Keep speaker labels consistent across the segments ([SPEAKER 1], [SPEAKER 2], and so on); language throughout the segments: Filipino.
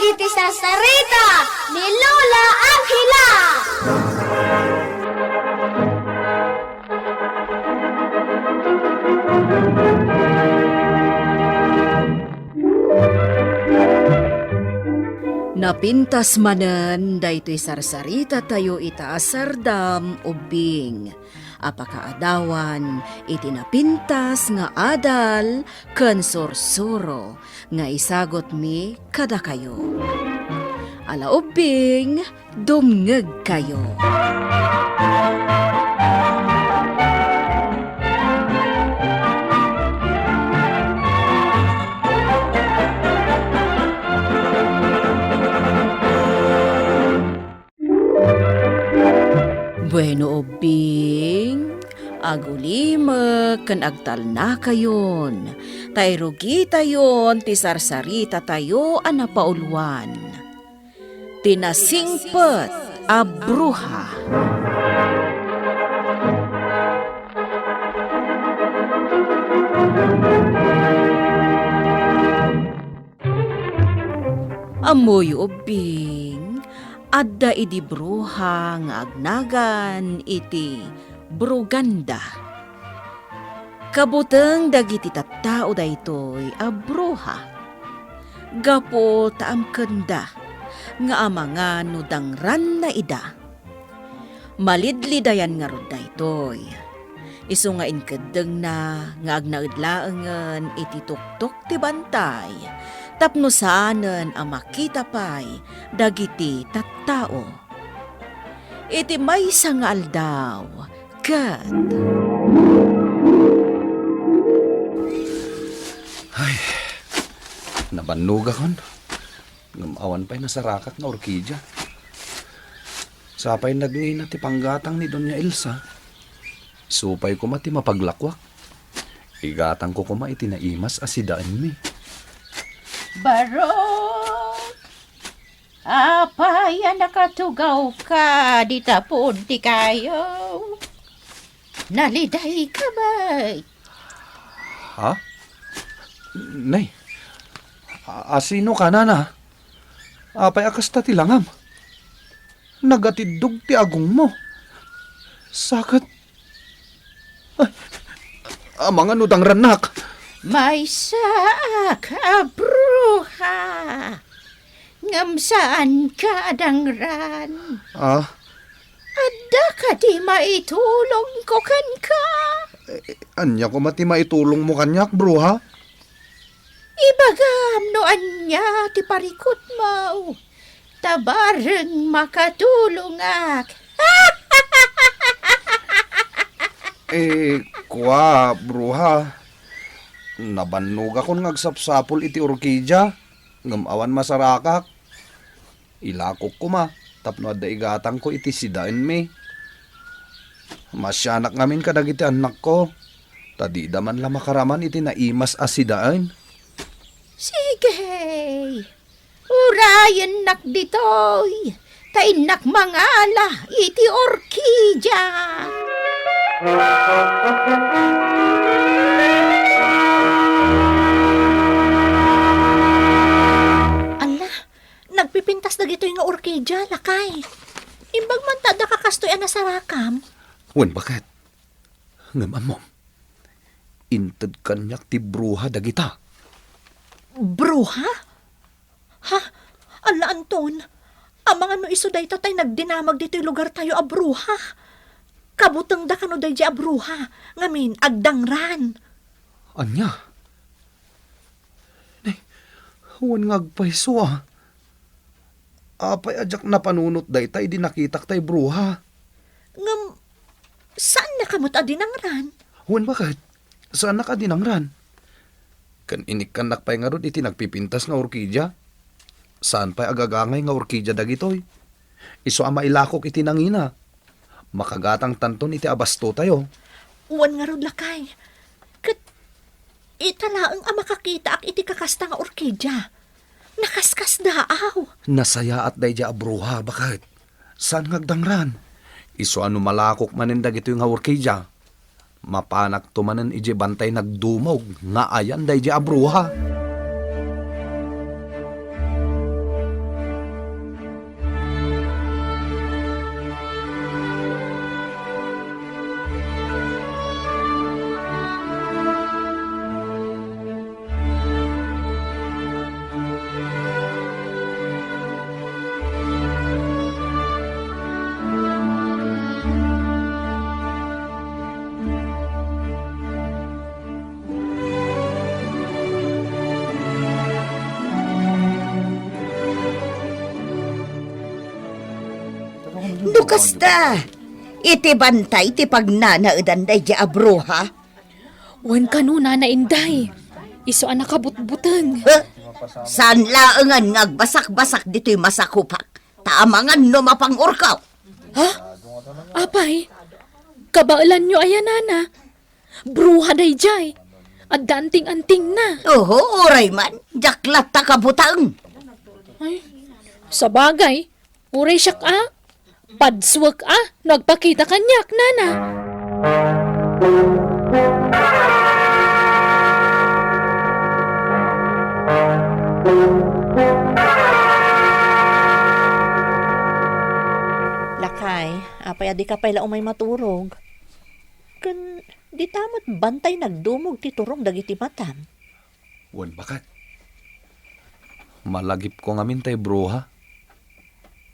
[SPEAKER 1] iti sarsarita ni Lola Angela.
[SPEAKER 2] Napintas manen daytoy sarsarita tayo ita sardam ubing. Apakaadawan iti napintas nga adal ken sursuro nga isagot mi kada kayo. Ala ubing dumngeg kayo. Bueno ubing, agulima ken agtal na kayon. Tayrugi tayon ti sarsarita tayo anapauluan. Tinasingpet a bruha. Amoy ubing, adda idi bruha nga agnagan iti bruganda. Kabuteng dagiti tattao daytoy a bruha. Gapo taam kenda nga amangan no dangran na ida. Malidlidayan nga rod daytoy. Isu nga inkedeng na nga agnaidlaengen iti tuktok ti bantay. Tapno saanen ang makita pa'y dagiti tattao. Iti may sangal daw, kat.
[SPEAKER 3] Ay, nabannog akon. Ngamawan pa'y nasarakak na orkidya. Sapay nagngin ti panggatang ni Doña Elsa. Supay ko mati mapaglakwak. Igatang ko kuma iti naimas asidaan mi.
[SPEAKER 4] Barok! Apaya nakatugaw ka, di tapon ti kayo. Naliday ka bay.
[SPEAKER 3] Ha? Nay, asino ka na? Apay akas ta tilangam. Nagatidog ti agong mo. Sakat. Ay, amang anudang ranak.
[SPEAKER 4] May saak, bruha. Ngam saan ka dangran?
[SPEAKER 3] Ah,
[SPEAKER 4] Adda ka di maitulong ko kan ka.
[SPEAKER 3] anya ko mati maitulong mo kanyak, bro, ha?
[SPEAKER 4] Ibagam no anya ti parikot mo. Tabareng makatulong ak.
[SPEAKER 3] Kwa, bro, ha? Nabannog akong ngagsapsapol iti orkidya. Ngamawan masarakak. Ilakok ko ma. Tapno adda igatang ko iti sidain mi. Masyanak ngamin kadag iti anak ko. Tadi daman la makaraman iti naimas asidain.
[SPEAKER 4] Sige. Urayan nak ditoy. Tainak mangala iti orkidya. Nagpipintas na gito yung orkidya, lakay. Imbag man tada kakastoy na sa rakam.
[SPEAKER 3] Wen, bakit? Ngam mo. Inted kanyak ti bruha dagita.
[SPEAKER 4] Bruha? Ha? Ala, Anton. Amang ano iso day tatay nagdinamag dito yung lugar tayo a bruha. Kabutang da kano day a bruha. Ngamin, agdangran.
[SPEAKER 3] Anya? Nay, wen ngagpaiso ah. Apay ajak na panunot day tay di nakitak tay bruha.
[SPEAKER 4] Ngam, saan na kamot adinangran?
[SPEAKER 3] Wen, bakit? Saan nakadinangran? Kan inik kan nakpay nga rod iti nagpipintas nga orkidya. Saan pa'y agagangay nga orkidya dagitoy? Iso ama ilakok iti nangina. Makagatang tanton iti abasto tayo.
[SPEAKER 4] Uwan nga rod lakay. Kat italaang makakita ak iti kakasta nga orkidya. Nakaskas daaw.
[SPEAKER 3] Nasaya at dayja abruha, bakit? Saan ngagdangran? Iso ano malakok manin dagito yung nga orkidya. Mapanak tumanen ije bantay nagdumog nga ayan dayja abruha.
[SPEAKER 5] Dukasta, iti bantay ti pagnanaudan day di abruha.
[SPEAKER 6] Wan kanuna na inday. Iso anak kabutbuteng.
[SPEAKER 5] Saan laangan ngagbasak-basak dito'y masakupak. Taamangan no mapangurkaw.
[SPEAKER 6] Apay, kabailan nyo ayan nana. Bruha day jay. At danting-anting na.
[SPEAKER 5] Oo, oray man. Jaklat ta kabutang.
[SPEAKER 6] Ay, sa bagay, uray siyak padswag nagpakita kanyak nana.
[SPEAKER 4] Lakay, apay adi ka pala umay maturog. Kan, di tamot bantay nagdumog ti turong dagiti matam.
[SPEAKER 3] Wan bakat. Malagip ko ngamin tay bruha.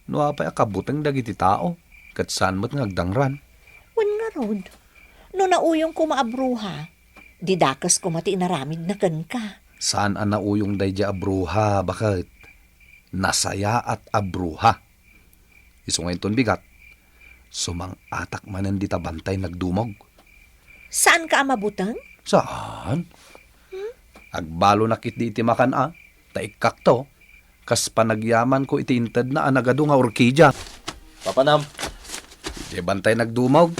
[SPEAKER 3] No apay akabuteng dagiti tao. Kat saan mo't ngagdangran.
[SPEAKER 4] Wan nga rod. No nauyong ko maabruha, di dakas ko mati inaramid na kan ka.
[SPEAKER 3] Saan ang nauyong day di abruha, bakit? Nasaya at abruha. Iso ngayon ton bigat. Sumang atak manan di tabantay nagdumog.
[SPEAKER 4] Saan ka amabutang?
[SPEAKER 3] Saan? Agbalo nakit di iti makan taikak to. Kas panagyaman ko iti intad na anagado nga orkidya.
[SPEAKER 7] Papanam.
[SPEAKER 3] Di bantay nagdumog.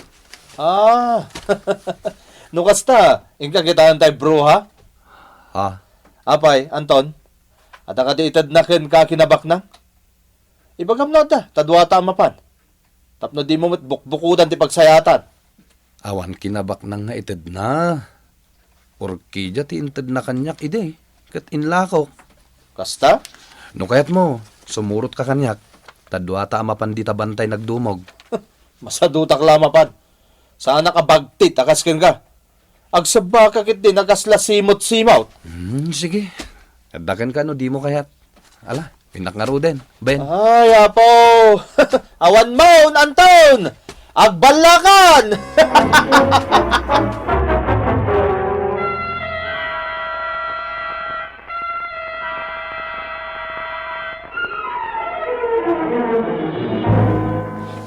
[SPEAKER 7] Nukasta, ingka kitaan tayo bro ha?
[SPEAKER 3] Ha?
[SPEAKER 7] Apay, Anton, at ang katiitad na kin ka kinabak na? Ibagam na ta, tadwa tamapan. Tapno di mo bukbukudan ti pagsayatan.
[SPEAKER 3] Awan kinabak nang nga itad na. Orkidya ti intad na kanyak ide. Kat inlako.
[SPEAKER 7] Kasta?
[SPEAKER 3] No kayat mo, sumurot ka kanyak. Tadwa ta amapan di tabantay nagdumog.
[SPEAKER 7] Masadutak lamapan. Saan nakabagtit, akas kin ka? Agsaba kakit din, akasla simot-simaut.
[SPEAKER 3] Sige. Adakan ka no, di mo kayat. Ala, pinakngaro din. Ben.
[SPEAKER 7] Ay, apo! Awan mo, Anton! Agbalakan!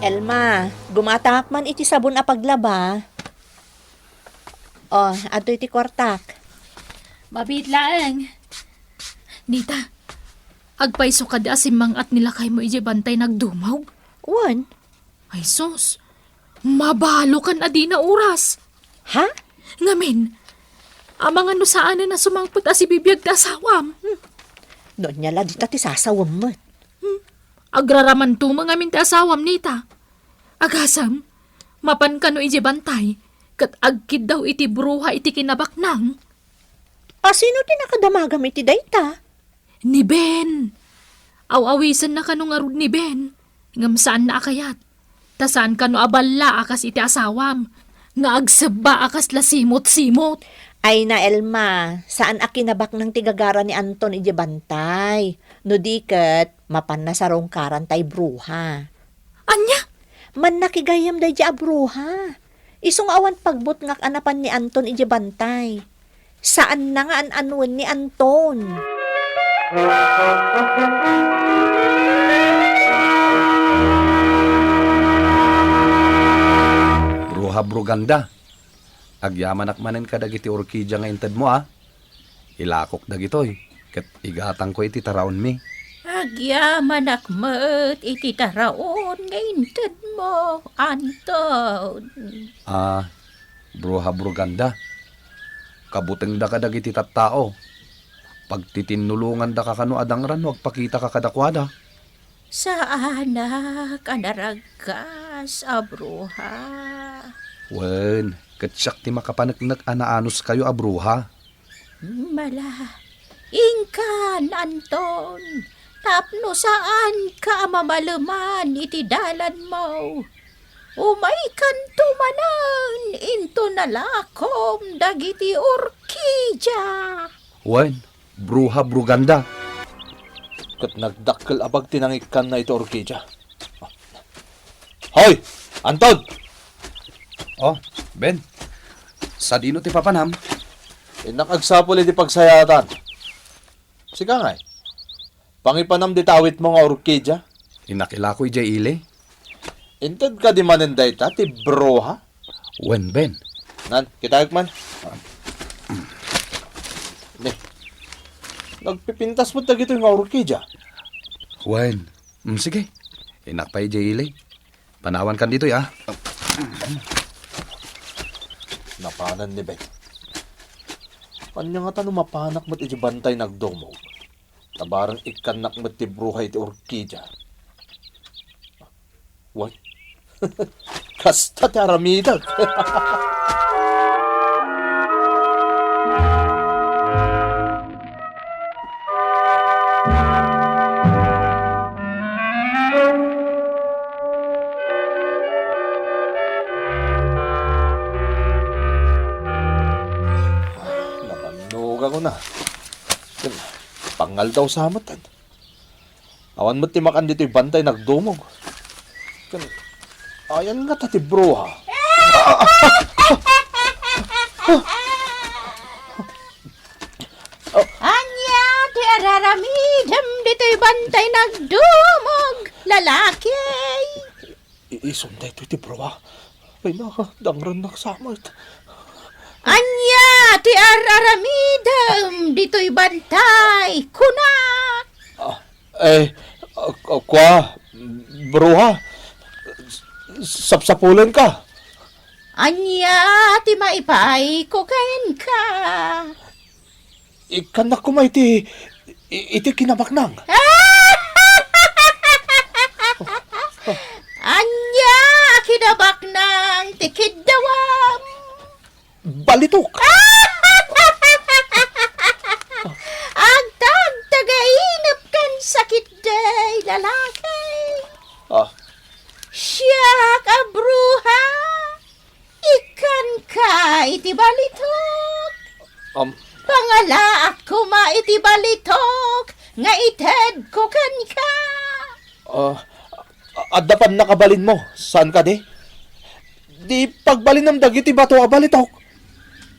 [SPEAKER 4] Elma, gumatak man iti sabon a paglaba. Oh, ato iti kwartak.
[SPEAKER 6] Mabit lang. Nita, agpaiso ka di asimang at nilakay mo ije bantay nagdumog.
[SPEAKER 4] Wan?
[SPEAKER 6] Ay sos, mabalo kan adi na oras.
[SPEAKER 4] Ha?
[SPEAKER 6] Ngamin, amang ano saan na sumangpot si bibiyag da asawam.
[SPEAKER 4] Doon niya la di tati sasawam mo.
[SPEAKER 6] Agraraman to mga minti asawam nita. Agasam, mapan ka no ije bantay, kat agkid daw iti bruha iti kinabak nang.
[SPEAKER 4] Sino ti nakadamagam iti dayta?
[SPEAKER 6] Ni Ben. Aw-awisan na kanong arud ni Ben. Ngam saan na akayat. Ta saan kano aballa akas iti asawam. Nga agsaba akas lasimot-simot.
[SPEAKER 4] Ay na Elma, saan akinabak ng tigagara ni Anton iti bantay? No diket, mapan na sa rongkaran tay bruha.
[SPEAKER 6] Anya?
[SPEAKER 4] Man nakigayam day di abruha. Isong awan pagbut ngak anapan ni Anton iti bantay. Saan na nga an-anuan ni Anton?
[SPEAKER 3] Bruha bruganda. Agyaman akmanen ka dagiti orkidya nga intad mo Ilakok dagitoy. Kat igatang ko iti taraon mi.
[SPEAKER 8] Agyaman akmet iti taraon nga intad mo, Anton.
[SPEAKER 3] Bruha bruganda. Kabuteng da ka dagiti tattao. Pagtitinulungan da ka kano adangran, wag pakita ka kadakwada.
[SPEAKER 8] Saana kanaragkas, abruha.
[SPEAKER 3] Wen, katsyak ti makapanagnak anaanos kayo abruha.
[SPEAKER 8] Mala, ingkan, Anton. Tapno saan ka mamalaman iti dalan mo. Umay kanto manan, into nalakom dagiti orkidya.
[SPEAKER 3] Wen, bruha bruganda.
[SPEAKER 7] Kat nagdakkel abag tinangikan na ito orkidya. Hoy! Anton!
[SPEAKER 3] Oh, Ben. Sa dino ti papanam?
[SPEAKER 7] Nakagsapol iti pagsayatan. Sika ngay. Pangipanam di tawit mo nga orkidya.
[SPEAKER 3] Inakila ko ijay ile.
[SPEAKER 7] Inted ka di manin dayta, ti bruha?
[SPEAKER 3] Wen, Ben.
[SPEAKER 7] Nan, kitayag man. Ne, nagpipintas mo tag ito yung orkidya.
[SPEAKER 3] Wen. Sige. Inakpay, Jaylee. Panawan kan dito, ya.
[SPEAKER 7] Napanan ni Ben. Kanya nga tanong mapanak mo't iti bantay nagdomog. Tabarang ikanak mo't ti bruhay ti orkidya. Why? Kasta ti aramidag. Napanog ako na. Pangal daw sa amatan. Awan mo't ti makan dito yung bantay nagdomog. Ayan nga tati bruha.
[SPEAKER 8] Anya, ti araramidam dito'y bantay nagdumog, lalaki.
[SPEAKER 7] Iisunday ito iti bruha. Ay na, dangran naksamot.
[SPEAKER 8] Anya, ti araramidam dito'y bantay, kunak.
[SPEAKER 7] Kwa, bruha. Sapsapulan ka.
[SPEAKER 8] Anya, ti maipay ko kain ka.
[SPEAKER 7] Ikanak ko may iti kinabaknang.
[SPEAKER 8] Anya, kinabak ng tikid dawam.
[SPEAKER 7] Balitok.
[SPEAKER 8] Ang tagainap kan sakit day, lalaki. Siya ka bruha. Ikan ka iti balitok. Pangala ako ma iti balitok. Nga ited ko kan ka.
[SPEAKER 7] Adapan nakabalin mo. Saan ka di? Di pagbalin ng dagiti bato abalitok.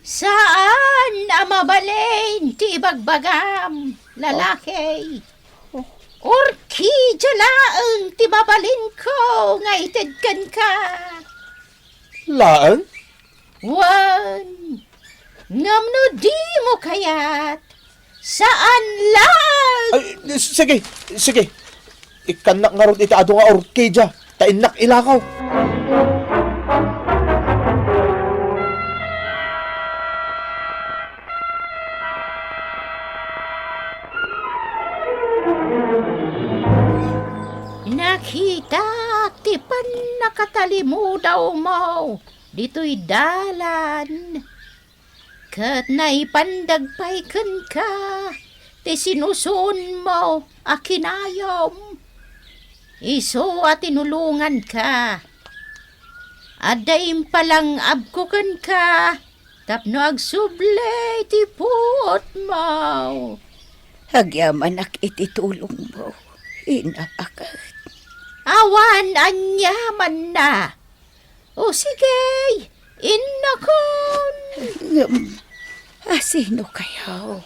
[SPEAKER 8] Saan amabalin ti ibagbagam, lalaki? Orkidya laeng ti babalin ko nga itedkan ka.
[SPEAKER 7] Laan?
[SPEAKER 8] Wan, ngamno di mo kayat. Saan lang?
[SPEAKER 7] Ay, sige. Ikanak nga ron itaado nga orkidya. Tainak ilakaw.
[SPEAKER 8] Nakita, tipan nakatalimudaw mo. Dito'y dalan. Kat naipandagpay kan ka. Ti sinusun mo, akinayom. Iso at tinulungan ka. Adayim palang abkukan ka. Tapno agsublay ti puot mo.
[SPEAKER 5] Hagyaman ak ititulong mo. Inaakat.
[SPEAKER 8] Awan anyaman na. O sige, innakon.
[SPEAKER 5] Sino kayo?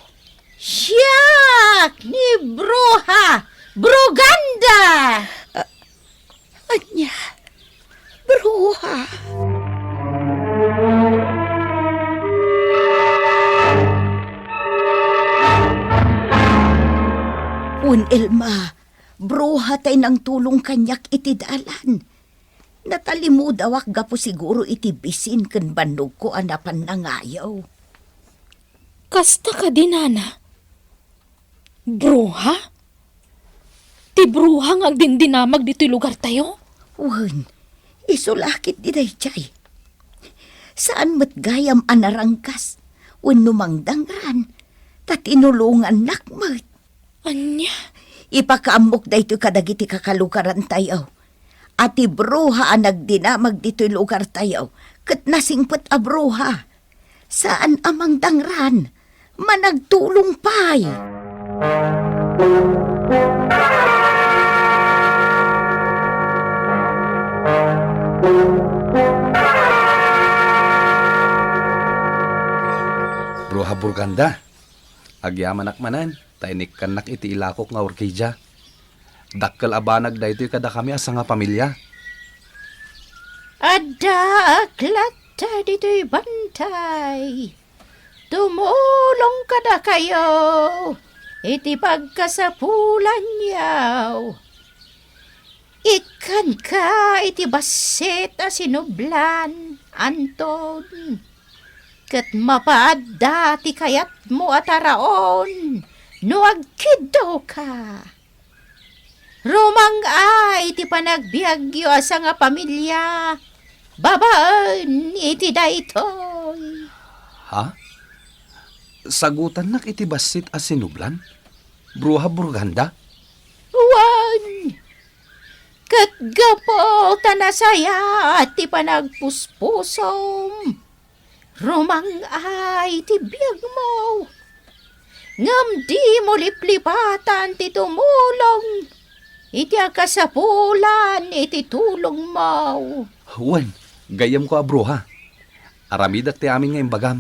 [SPEAKER 8] Siyak ni Bruha, Bruganda.
[SPEAKER 5] Anya, bruha. Un Elma, bruha tay nang tulong kanyak iti dalan. Natalimudawak gapo siguro iti bisin ken bandog ko anapan nangayaw.
[SPEAKER 6] Kasta ka din, Nana. Bruha? Ti bruha nga agdindinamag dito'y lugar tayo?
[SPEAKER 5] Wen, isulakit di day chay. Saan mat gayam anarangkas? Wen numangdangran, tatinulungan nakmat.
[SPEAKER 6] Anya?
[SPEAKER 5] Ipakaamok da ito kadagiti kakalukaran tayo. Ati bruha ang nagdinamag dito'y lugar tayo. Kat nasingpet a bruha. Saan amang dangran? Managtulong pay.
[SPEAKER 3] Bruha Burganda. Agyaman akmanan. Tainik kanak iti ilakok nga orkidya. Dakkel abanag da ito'y kada kami asa nga pamilya.
[SPEAKER 8] Ada aklat dito'y bantay. Tumulong kada kayo. Iti pagkasapulan yaw. Ikan ka iti basit a sinublan, Anton. Kat mapaadda ti kayat mo at araon, no agkido ka. Rumang ay ti panagbiagyo asa nga pamilya, babaan iti daytoy.
[SPEAKER 3] Ha? Sagutan nak iti basit a sinublan? Bruha Bruganda?
[SPEAKER 8] Wan! Kat gapo tanasaya at ti panagpuspusom. Rumang ay ti biyag mo. Ngam di mo liplipatan ti tumulong. Iti akasapulan iti tulong mo.
[SPEAKER 3] Wen, gayam ko a bruha. Aramidak ti amin ngayong bagam.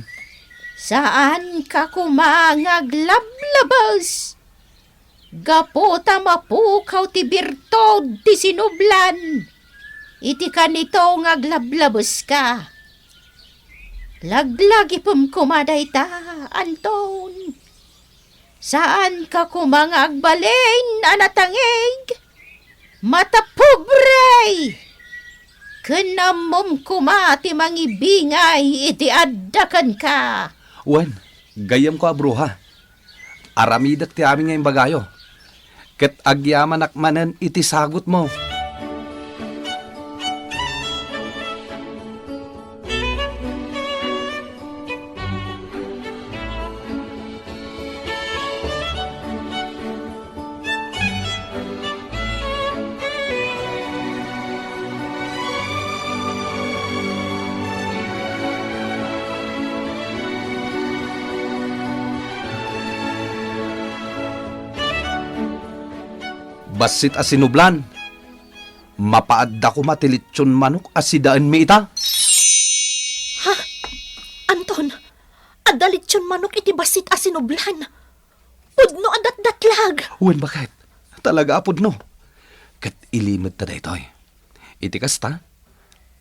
[SPEAKER 8] Saan ka kumangaglablabas? Gaputa mapukaw ti birtod ti sinublan. Iti kanito ngaglablabas ka. Laglagi pum kumaday ta, Anton. Saan ka kumangagbalin, anatangig? Matapobre! Kanamom kumati mangibingay, iti addakan ka.
[SPEAKER 3] Wen, gayam ko a bruha. Aramidak ti amin ngayong bagayo. Ket agyaman akmanen iti sagot mo. Basit a sinublan. Mapaadda ko matilitsyon manok asidaan mi ita.
[SPEAKER 4] Ha? Anton, adalityon manok iti basit a sinublan. Pudno adat-datlag.
[SPEAKER 3] Wen, bakit? Talaga apod no. Kat ilimod ta daytoy. Iti kasta,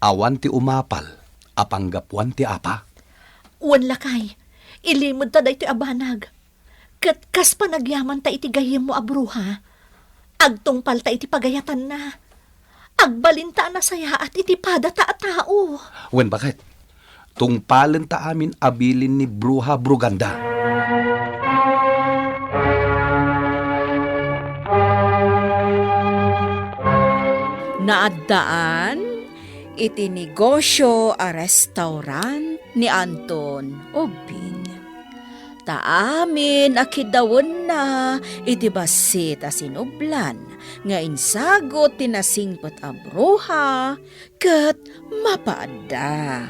[SPEAKER 3] awan ti umapal, apanggapuan ti apa.
[SPEAKER 4] Wan lakay, ilimod ta daytoy abanag. Kat kas pa nagyaman ta iti gayem mo a bruha. Agtungpal ta iti pagayatan na. Agbalinta na saya at iti pada ta a tao.
[SPEAKER 3] Wen, bakit? Tungpalen ta amin abilin ni Bruha Bruganda.
[SPEAKER 2] Naaddaan, iti negosyo a restaurant ni Anton Obing. Taamin akidawon na iti basit a sinublan nga insagot tinasingpet a bruha ket mapaadda.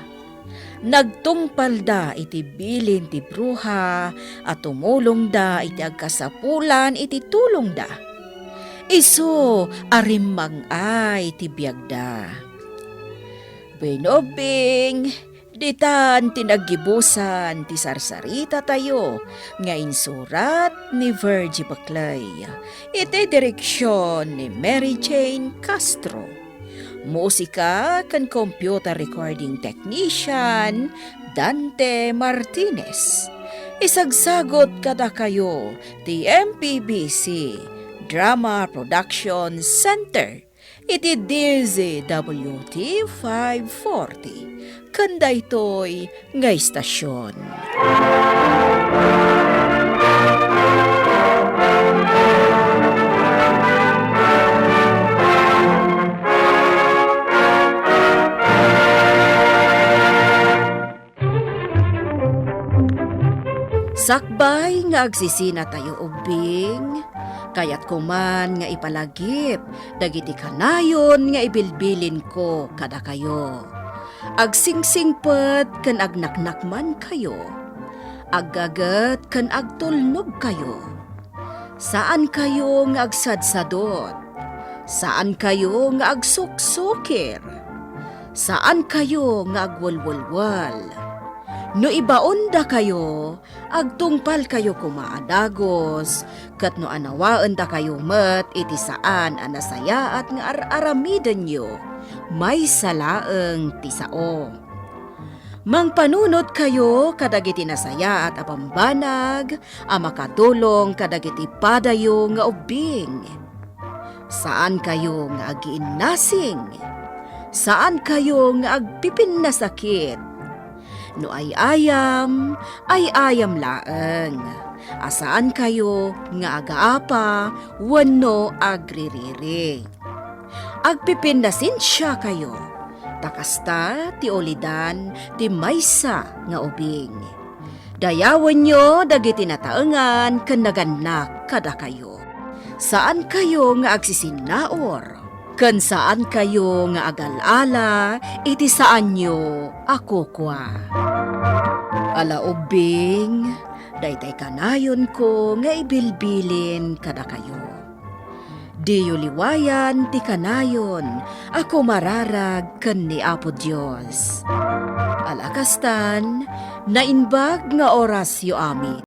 [SPEAKER 2] Nagtungpal da iti bilin ti bruha at tumulong da iti agkasapulan iti tulong da. Isu arimmang ay ti biagda. Benobing, ditan tinagibusan ti sarsarita tayo nga insurat ni Virgie Baclay. Iti direksyon ni Mary Jane Castro. Musika kan computer recording technician Dante Martinez. Isagsagot kada kayo ti MPBC Drama Production Center. Iti DZWT 540. Kanda ito'y nga istasyon. Sakbay nga agsisina tayo ubing, kayat kuman nga ipalagip, dagiti kanayon nga ibilbilin ko kada kayo. Agsingsingpet kan agnaknakman kayo, aggagat kan agtulnog kayo. Saan kayo nga agsadsadot? Saan kayo nga agsuksukir? Saan kayo nga agwalwalwal? No ibaon da kayo, agtungpal kayo kumaadagos, kat no anawaan da kayo met iti saan anasaya at nga aramidan nyo, may salaeng tisao. Mangpanunot kayo kadagiti nasaya at apambanag, makatulong kadagiti padayo nga ubing. Saan kayo nga agiinnasing? Saan kayo nga agpipin na sakit? No ay ayam laeng. Asaan kayo nga agaapa, wano agririri. Agpipin na sinsya kayo. Takasta ti olidan ti maysa nga ubing. Dayawan nyo dagiti nataengan ken naganak kada kayo. Saan kayo nga agsisinaor? Ken saan kayo nga agalala iti saan nyo ako kwa. Ala ubing, daytay kanayon ko nga ibilbilin kada kayo. Diyo liwayan ti kanayon, ako mararag ken ni Apo Dios. Alakastan, nainbag nga oras yo ami.